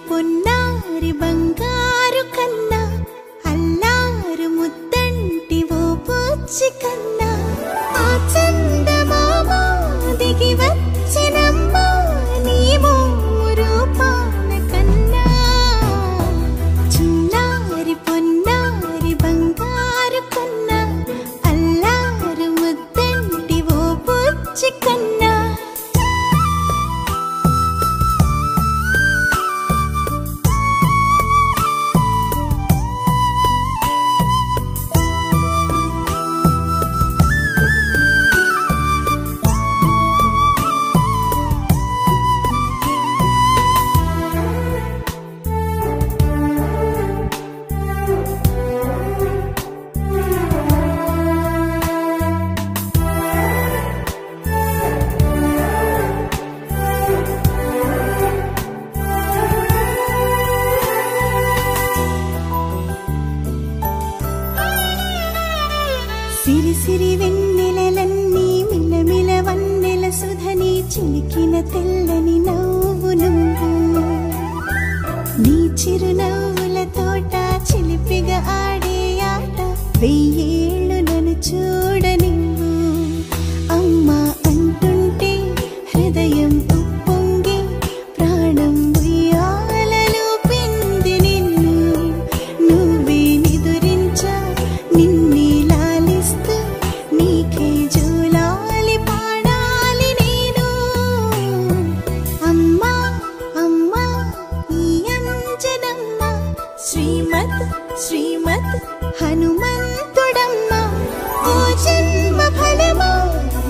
పొన్నారి బంగారు కన్నా అల్లారు ముద్దంటి ఓ పూచి కన్నా ఆ చందమామ దిగి వచ్చినమ్మ నీ రూపాల కన్నా చిన్నారి పొన్నారి బంగారు కన్నా అల్లారు ముద్దంటి ఓ పూచి కన్నా సిరి సిరి వెన్నెలలన్నీ మిలమిల వన్నెల సుధని చిలికిన తెల్లని నవ్వు నువ్వు నీ చిరునవ్వుల తోట చిలిపిగా ఆడే ఆట వెయ్యేళ్ళు నన్ను చూడనివ్వు అమ్మా అంటుంటే హృదయం ఉప్పొంగి ప్రాణం ఉయ్యాలలో పిండి నిన్ను నువ్వే నిదురించా నిన్నే నీకే జూలాలి పాడాలి నేను అమ్మా అమ్మా ఈ అంజనమ్మ శ్రీమత్ శ్రీమత్ హనుమంతుడమ్మ ఓ జన్మ ఫలమా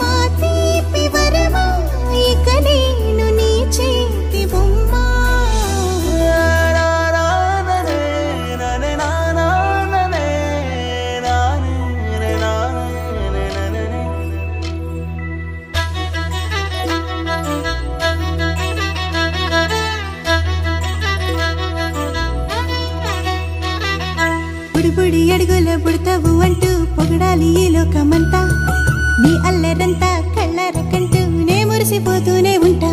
మా తీపి వరమా ఇక నేను నీ చేతి బొమ్మ బుడి అడుగుల బుడతావు అంటూ పొగడాలి ఈ లోకమంతా నీ అల్లరంతా కళ్ళరకంటూ నే మురిసిపోతూనే ఉంటా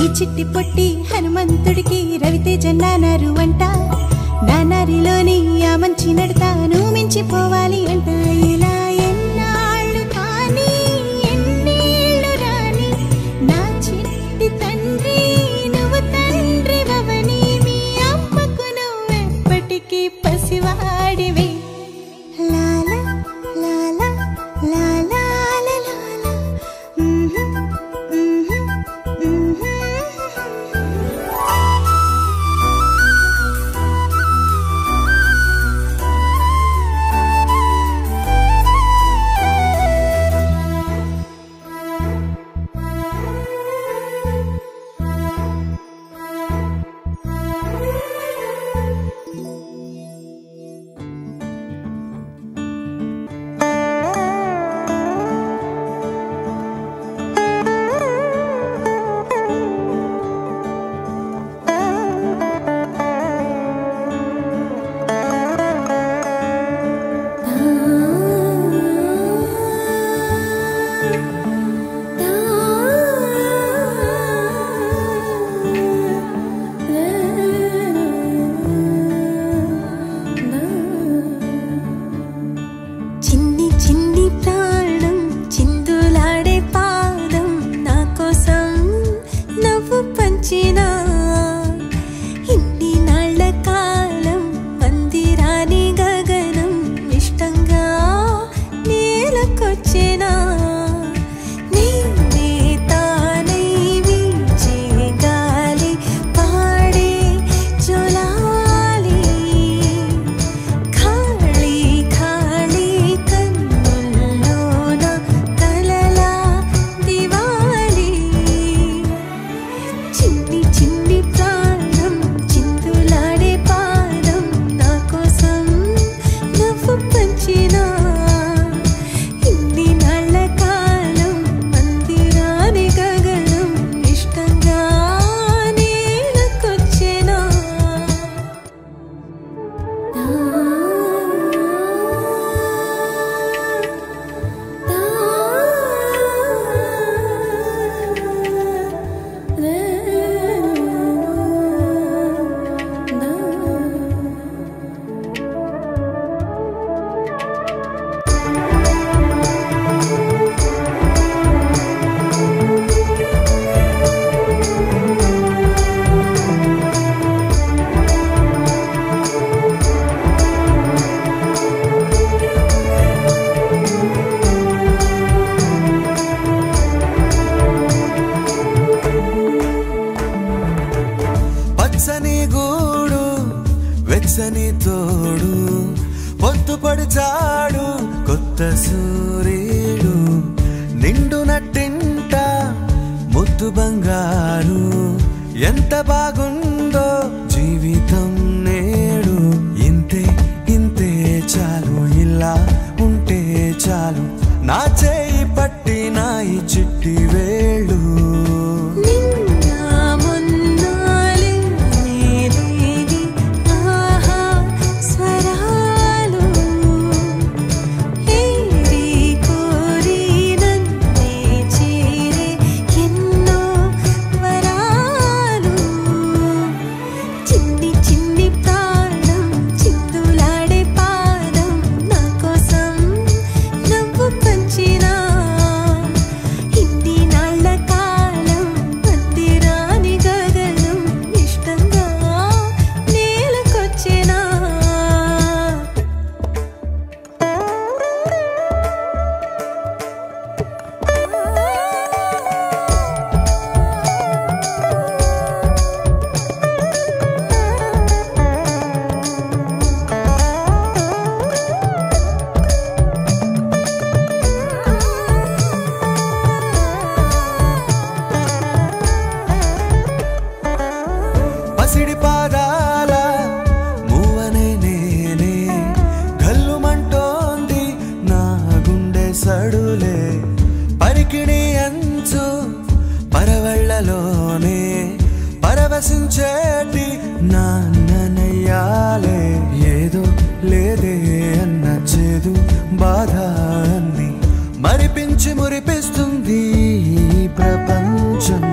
ఈ చిట్టి పొట్టి హనుమంతుడికి రవితేజ నానారు అంట నానారిలోని ఆ మంచి నడతాను మించిపోవాలి అంట ఇలా ఎన్నాళ్ళు కానీ ఎన్నేళ్ళు రాని నా చిట్టి తండ్రి నువ్వు తండ్రి వవని మీ అమ్మకు నువ్వెప్పటికీ పసివాడివి లాలా లాలా లాలా లాలా నీ తోడు పొద్దుపడి చాడు కొత్త సూర్యుడు నిండు నట్టింట ముద్దు బంగారు ఎంత బాగుందో జీవితం నేడు ఇంతే ఇంతే చాలు ఇలా ఉంటే చాలు నా చేయి పట్టి నా ఈ చిట్టి వేళ్ళు పసిడి పాదాల మూవనే నేనే గల్లుమంటోంది నా గుండె సడులే పరికిణి అంచు పరవళ్ళలోనే పరవశించేటి నాన్ననయ్యాలే ఏదో లేదే అన్న చేదు బాధ అన్ని మరిపించి మురిపిస్తుంది ఈ ప్రపంచం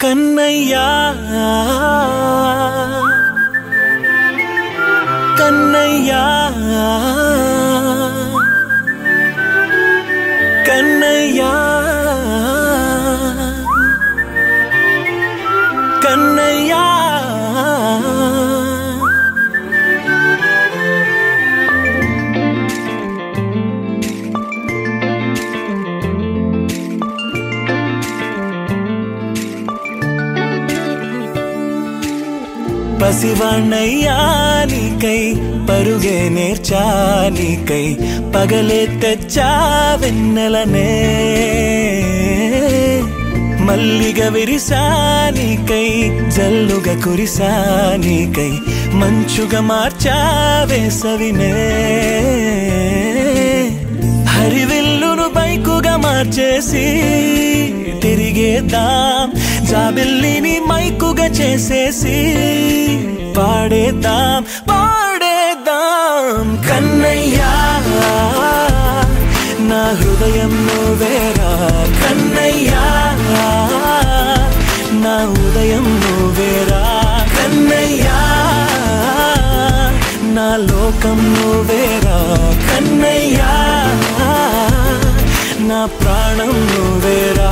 కన్నయ్యా కన్నయ్యా కన్నయ్యా కన్నయ్యా పసివాణ్ణయ్యా నీకై పరుగే నేర్చా నీకై పగలే తెచ్చా వెన్నెలనే మల్లిగ విరిసా నీకై జల్లుగా కురిసా నీకై మంచుగా మార్చా వేసవినే హరివిల్లును బైకుగా మార్చేసి తిరిగేద్దాం జాబిల్లిని మైకుగా చేసేసి పాడేద్దాం పాడేద్దాం కన్నయ్యా నా హృదయం నువ్వేరా కన్నయ్యా నా ఉదయం నువ్వేరా కన్నయ్యా నా లోకం నువ్వేరా కన్నయ్యా నా ప్రాణం నువ్వేరా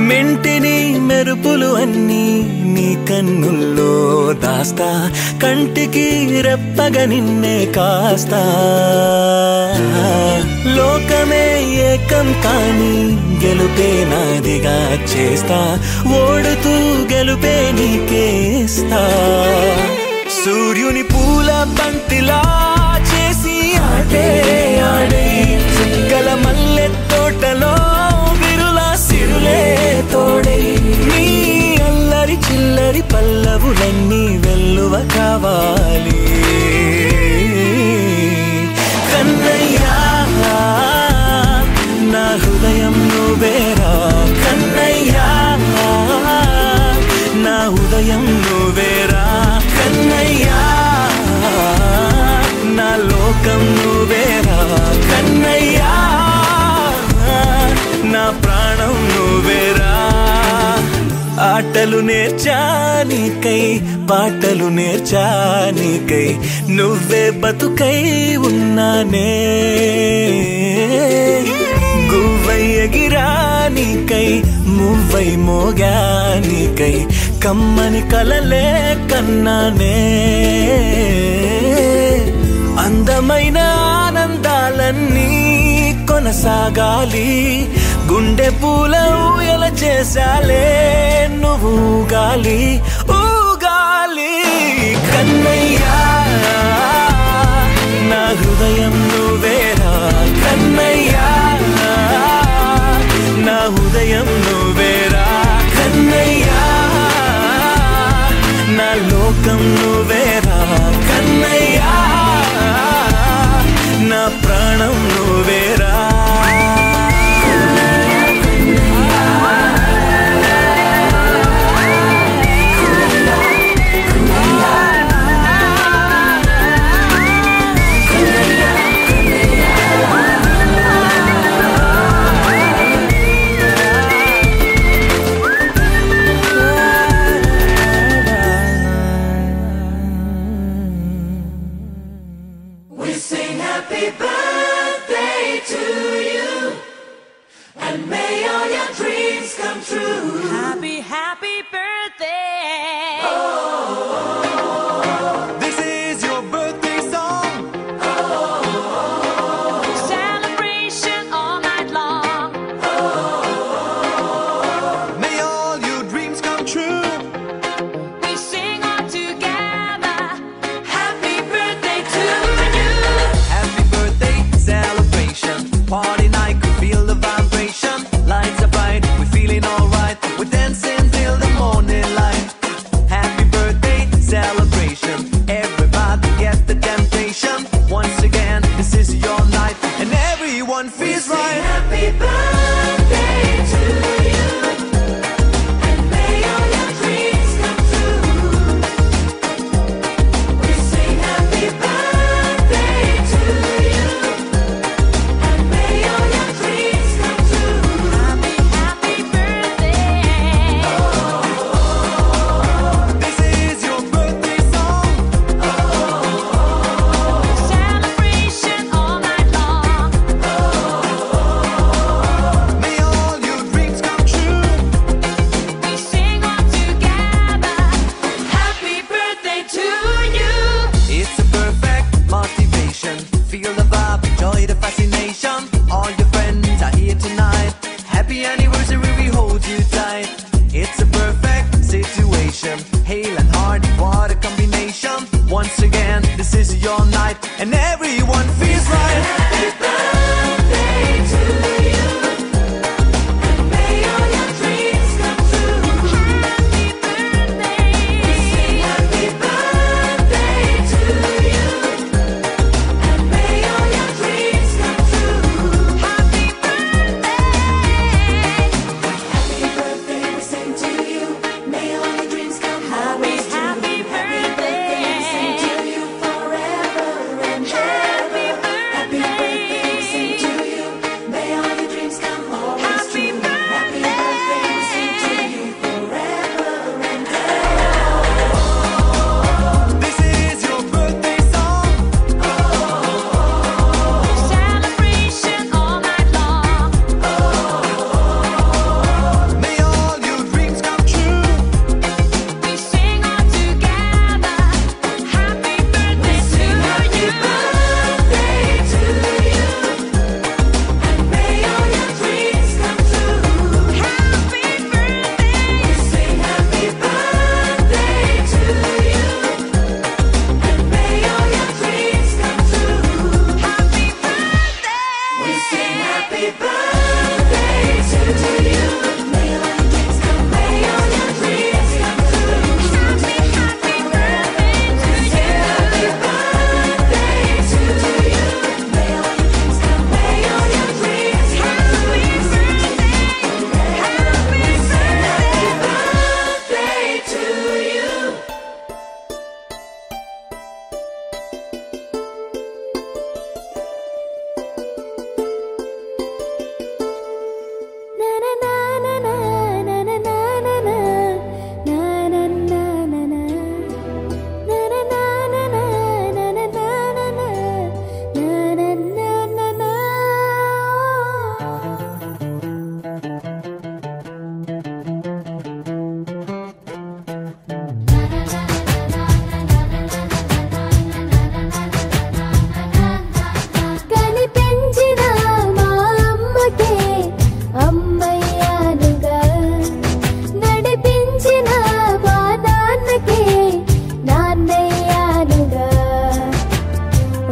మెంటిని మెరుపులు అన్నీ నీ కన్నుల్లో దాస్తా కంటికి రెప్పగా నిన్నే కాస్తా లోకమే ఏకం కాని గెలుపే నాదిగా చేస్తా, ఓడుతూ గెలుపే నీకేస్తా. సూర్యుని పూల బంతిలా చేసి ఆడే ఆడే, చుక్కల మల్లె తోటలో విరులా సిరులే తోడే, నీ అల్లరి చిల్లరి పల్లవులన్నీ వెల్లువ కావాలి. కన్నయ్యా నా హృదయం నువ్వేరా, కన్నయ్యా నా హృదయం నువ్వేరా, కన్నయ్యా నా లోకం నువ్వేరా, కన్నయ్యా నా ప్రాణం నువ్వేరా. ఆటలు నేర్చానికై పాటలు నేర్చానికై నువ్వే బతుకై ఉన్నానే, గువ్వై ఎగిరానికై మువ్వై మోగానికై కమ్మని కలలే కన్నానే. అందమైన ఆనందాలన్నీ కొనసాగాలి, గుండె పూల ఊయల చేసాలే నువ్వు ఊగాలి ఊగాలి. కన్నయ్యా నా హృదయం నువ్వేరా, కన్నయ్యా నా హృదయం నువ్వేరా, కన్నయ్యా నా లోకం నువ్వేరా, కన్నయ్యా నా ప్రాణం నువ్వేరా. Happy birthday.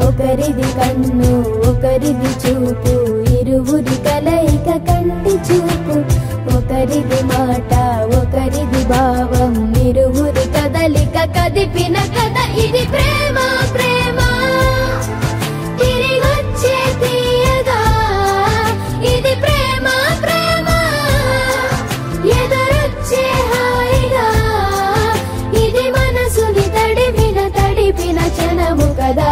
ఒకరిది కన్ను ఒకరిది చూపు ఇరువురి కలయిక కంటి చూపు ఒకరిది మాట ఒకరిది భావం ఇరువురి కదలిక కదిపిన కథ ఇది ప్రేమ ప్రేమ తిరిగొచ్చే తీయగా ఇది ప్రేమ ప్రేమ ఎదురొచ్చే హాయిగా ఇది మనసుని తడిపిన క్షణము కదా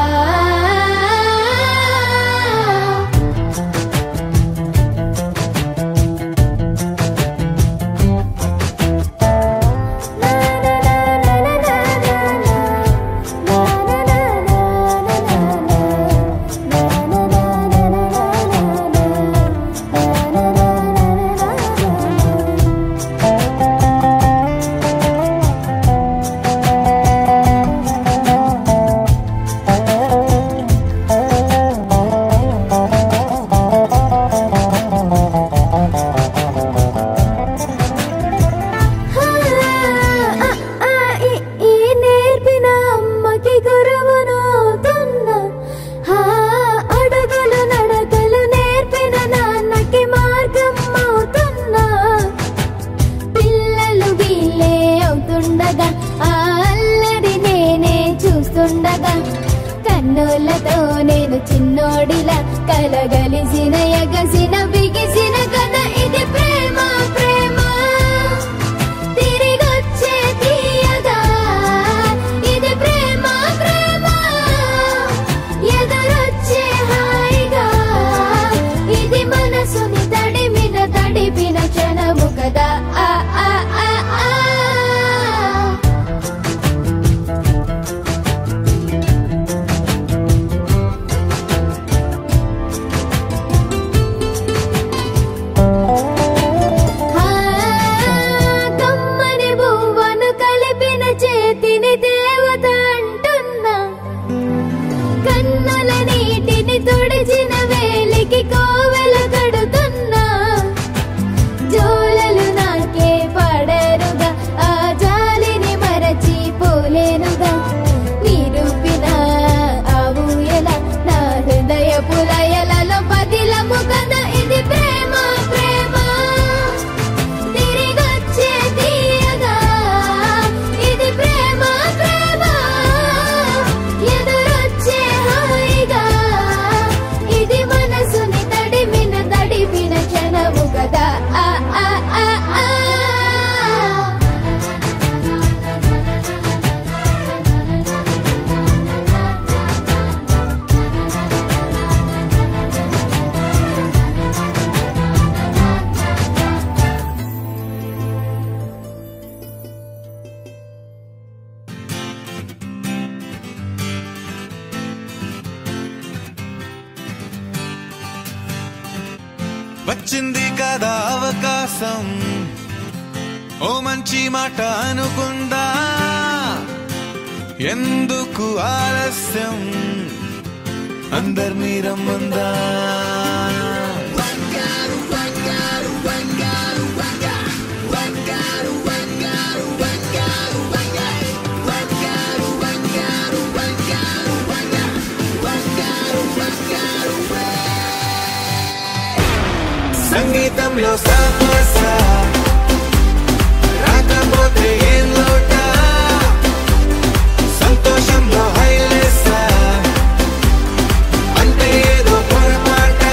కన్నులతో నేను చిన్నోడిలా కలగలిసిన ఎగసిన బిగిసిన కథ ఇది ప్రేమ ప్రేమ తిరిగొచ్చే తీయగా ఇది ప్రేమ ప్రేమ ఎదురొచ్చే హాయిగా ఇది మనసుని తడిపిన క్షణము కదా ఆ ఆ ఆ ఆ తుడిచిన వేలికి కోవెల కడుతున్నా జోలలు నాకే పడరుగా ఆ జాలిని మరచి పోలేనుగా నిరూపిన ఆ ఊయల నా హృదయ పులయలలో పదిలము కదా ఇది ప్రేమ ప్రేమ తిరిగొచ్చే తీయగా ఇది ప్రేమ ప్రేమ ఎదురొచ్చే హాయిగా ఇది మనసుని తడిపిన క్షణము కదా ఆ ఆ ఆ ఆ వచ్చింది కదా అవకాశం ఓ మంచి మాట అనుకుందా ఎందుకు ఆలస్యం అందర్నీ రమ్మందా సంగీతంలో సాపసా రాకపోతే ఏం లోట సంతోషంలో హైలేసా అంటే ఏదో పొరపాట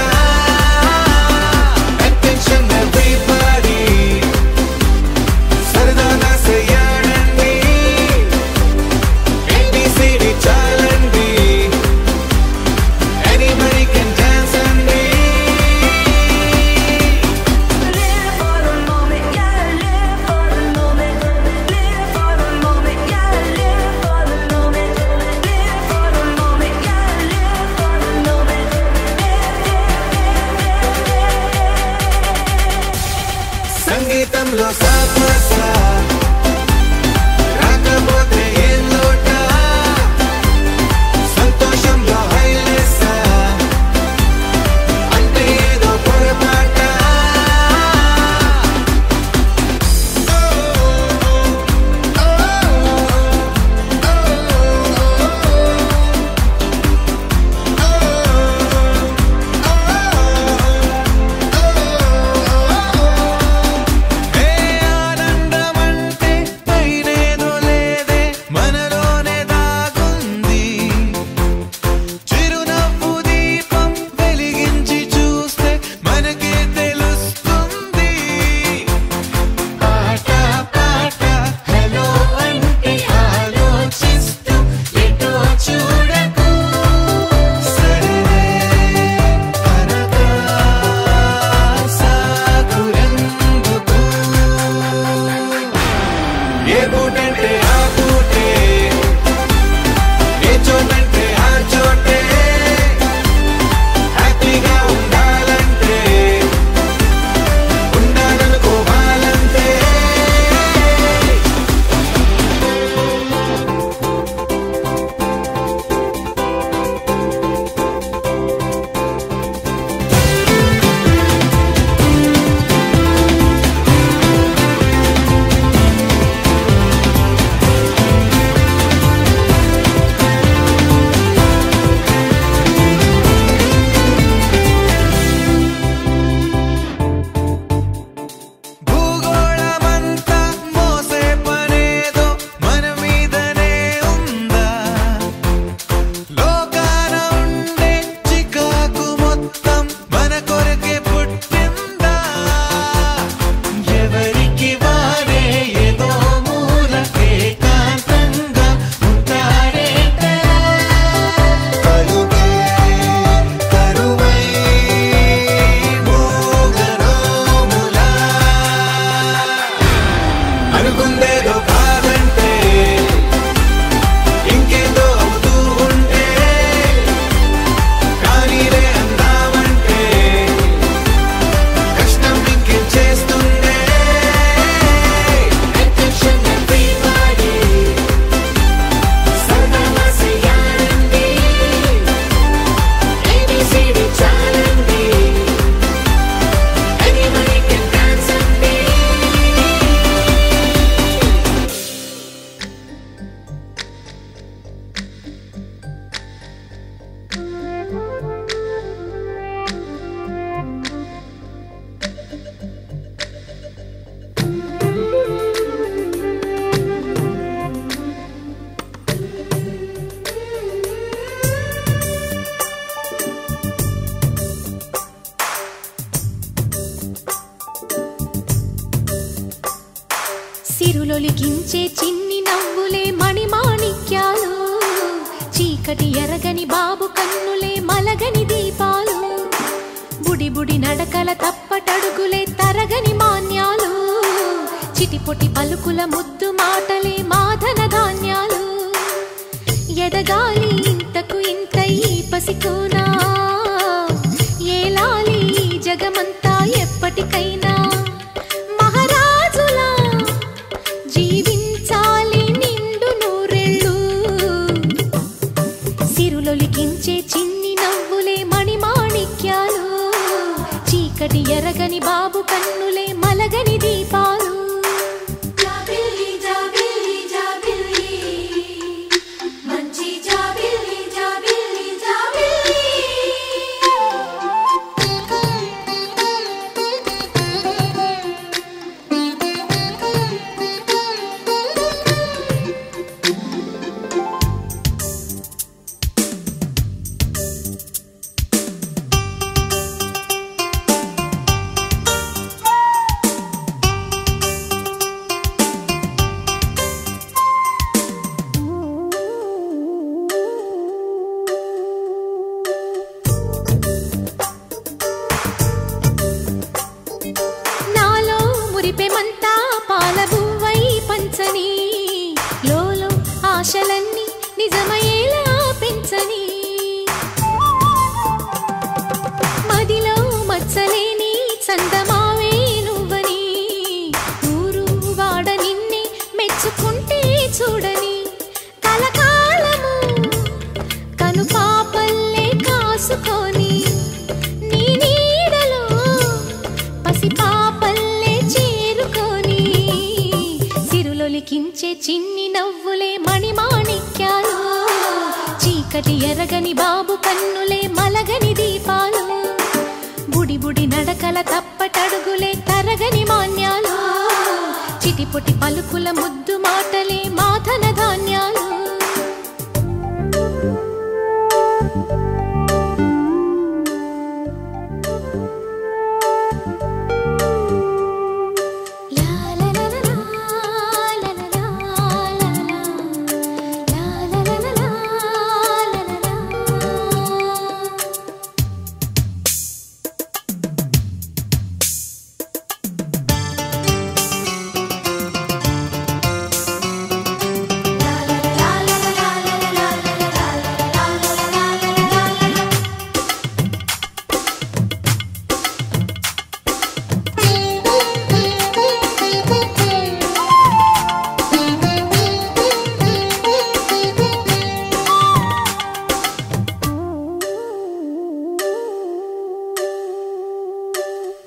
అటెన్షన్ ఎవ్రీబడీ సరదాగా చేయాలండి ABCD చాలండి anybody can dance అండి Live for the moment, yeah, live for the moment. Live for the moment, yeah, live for the moment. Live for the moment, yeah, live for the moment. సంగీతంలో సాపసా రాకపోతే ఏం లోట సంతోషంలో హైలేసా అంటే ఏదో పొరపాట ఏ ఆనందమంటే పైనేదో లేదే మనలోనే దాగుంది చిరునవ్వు దీపం వెలిగించి చూస్తే మనకే తెలుస్తుంది పాట పాట హలో అంటే ఆలోచిస్తూ ఎటో చూడకు సరే అనగా సాగురెందుకు ఏ పూటంటే ఆ పూటే ఏ చోటంటే ఆ చోటే హ్యాపీగా ఉండాలంటే ఉండాలనుకోవాలంటే భూగోళమంతా మోసే పనేదో మన మీదనే ఉందా లోకాన ఉండే చికాకు మొత్తం మన కొరకే పుట్టిందా ఎవరికి వారే ఏదో మూలకే కాంతంగా ఉంటారేంటరా కలుగే కరువై మోగనోములా అనుకుందేదో కాదంటే ఇంకేదో అవుతూ ఉంటే కానీలే అందామంటే కష్టం ఇంకేం చేస్తుందే అటెన్షన్ ఎవ్రీబడీ సరదాగా చేయాలండి ABCD చాలండి anybody can dance అండి సిరులొలికించే చిన్ని నవ్వులే మణిమాణిక్యాలు చీకటి ఎరగని బాబు కన్నులే మలగని దీపాలు బుడి బుడి నడకల తప్పటడుగులే తరగని మాన్యాలు చిటిపొటి పలుకుల ముద్దు మాటలే మాధన ధాన్యాలు ఎదగాలి ఇంతకు ఇంత ఈ పసికోనా ఏలాలి ఈ జగమంతా ఎప్పటికైనా మహారాజులా జీవించాలి నిండు నూరెళ్ళు సిరులొలికించే చిన్ని నవ్వులే మణిమాణిక్యాలు చీకటి ఎరగని బాబు కన్నులే మలగని దీపాలు జాబిల్లి జాబిల్లి జాబిల్లి మంచి జాబిల్లి జాబిల్లి జాబిల్లి సిరులొలికించే చిన్ని నవ్వులే మణిమాణిక్యాలు, చీకటి ఎరగని బాబు కన్నులే మలగని దీపాలు, బుడి బుడి నడకల తప్పటడుగులే తరగని మాన్యాలు, చిటిపొటి పలుకుల ముద్దు మాటలే మాధన ధాన్యాలు.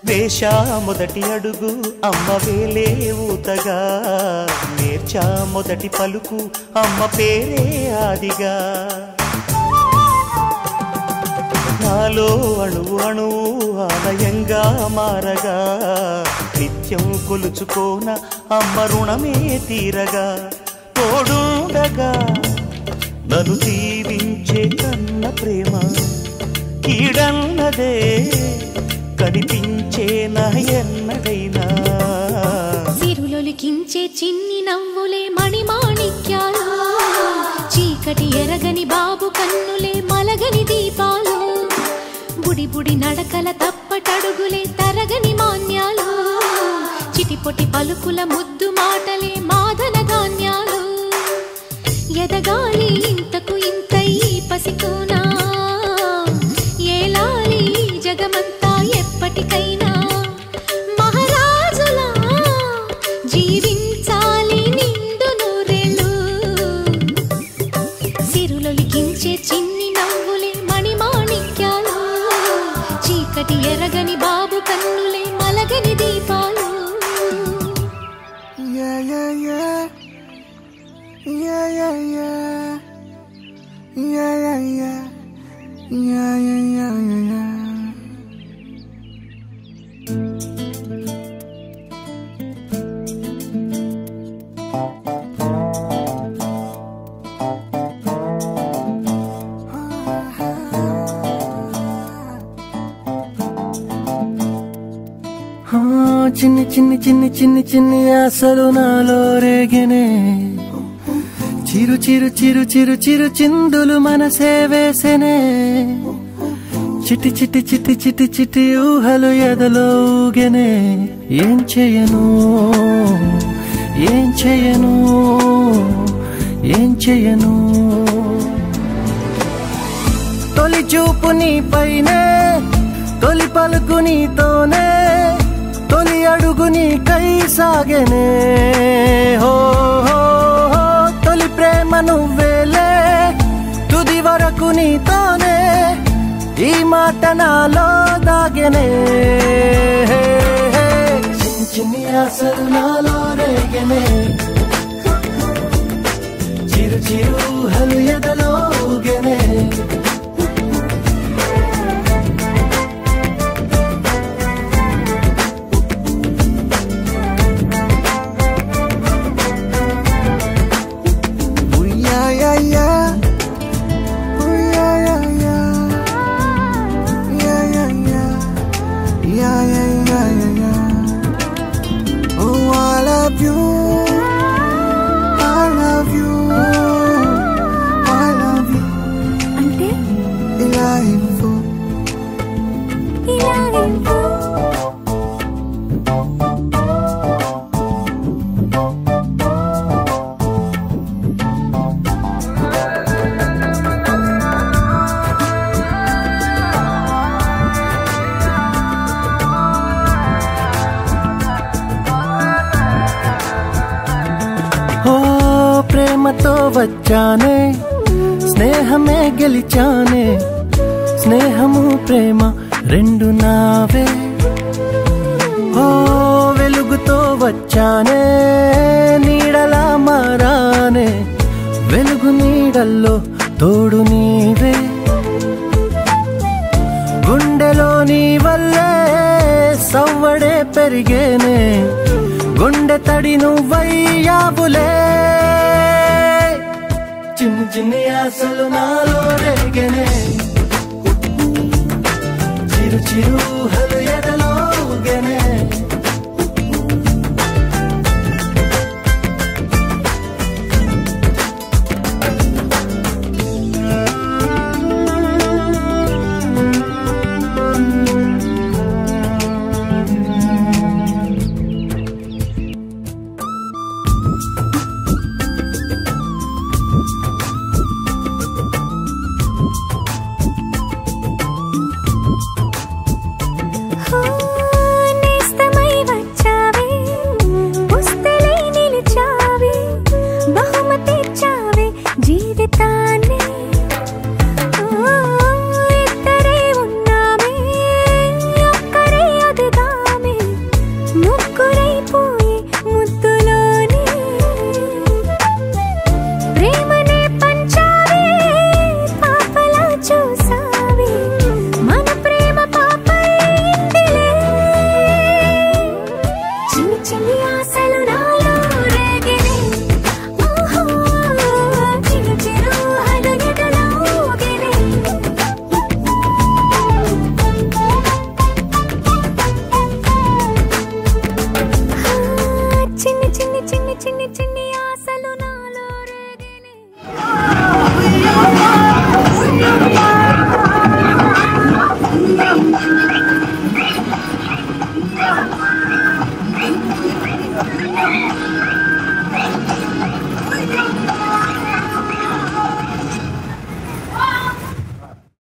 వేశా మొదటి అడుగు అమ్మ వేలే ఊతగా, నేర్చా మొదటి పలుకు అమ్మ పేరే ఆదిగా, నాలో అణువు అణువు ఆలయంగా మారగా, నిత్యం కొలుచుకోన అమ్మ రుణమే తీరగా, తోడుండగా నన్ను దీవించే కన్న ప్రేమ కీడన్నదే కనిపించే నా ఎన్నడైనా. సిరులొలికించే చిన్ని నవ్వులే మణిమాణిక్యాలు, చీకటి ఎరగని బాబు కన్నులే మలగని దీపాలు, బుడి బుడి నడకల తప్పటడుగులే తరగని మాన్యాలు, చిటిపొటి పలుకుల ముద్దు మాటలే మాధన ధాన్యాలు. ఎదగాలి ఇంతకు ఇంత ఈ పసికోనా, ఏలాలి జగమంతా ఎప్పటికైనా, మహారాజులా జీవించాలి నిండు నూరేళ్ళు. సిరులొలికించే చిన్ని నవ్వులే మణిమాణిక్యాలు, చీకటి ఎరగని బాబు కన్నులే మలగని దీపాలు. చిన్ని చిన్ని చిన్ని చిన్ని చిన్ని ఆశలు నాలో రేగెనే, చిరు చిరు చిరు చిరు చిరు చిందులు మనసే వేసెనే, చిటి చిటి చిటి చిటి చిటి ఊహలు ఎదలో ఊగెనే. ఏం చేయను ఏం చేయను ఏం చేయను, తొలి చూపు నీ పైనే, తొలి పలుకు నీతోనే, తొలి అడుగు నీకై సాగెనే. హో హో హో తొలి ప్రేమ నువ్వేలే, తుది వరకు నీతోనే, ఈ మాట నాలో దాగెనే. చిన్ని చిన్ని ఆశలు నాలో రేగెనే, చిరు చిరు ఊహలు ఎదలో ఊగెనే. ప్రేమతో వచ్చానే, స్నేహమే గెలిచానే, స్నేహము ప్రేమ రెండు నావే. ఓ వెలుగుతో వచ్చానే, నీడలా మారానే, ఆటల్లో తోడు నీవే గుండెలో నీ వల్లే సవ్వడే పెరిగేనే గుండె తడి నువ్వయ్యావులే చిన్ని చిన్ని ఆశలు నాలో రేగనే చిరు చిరు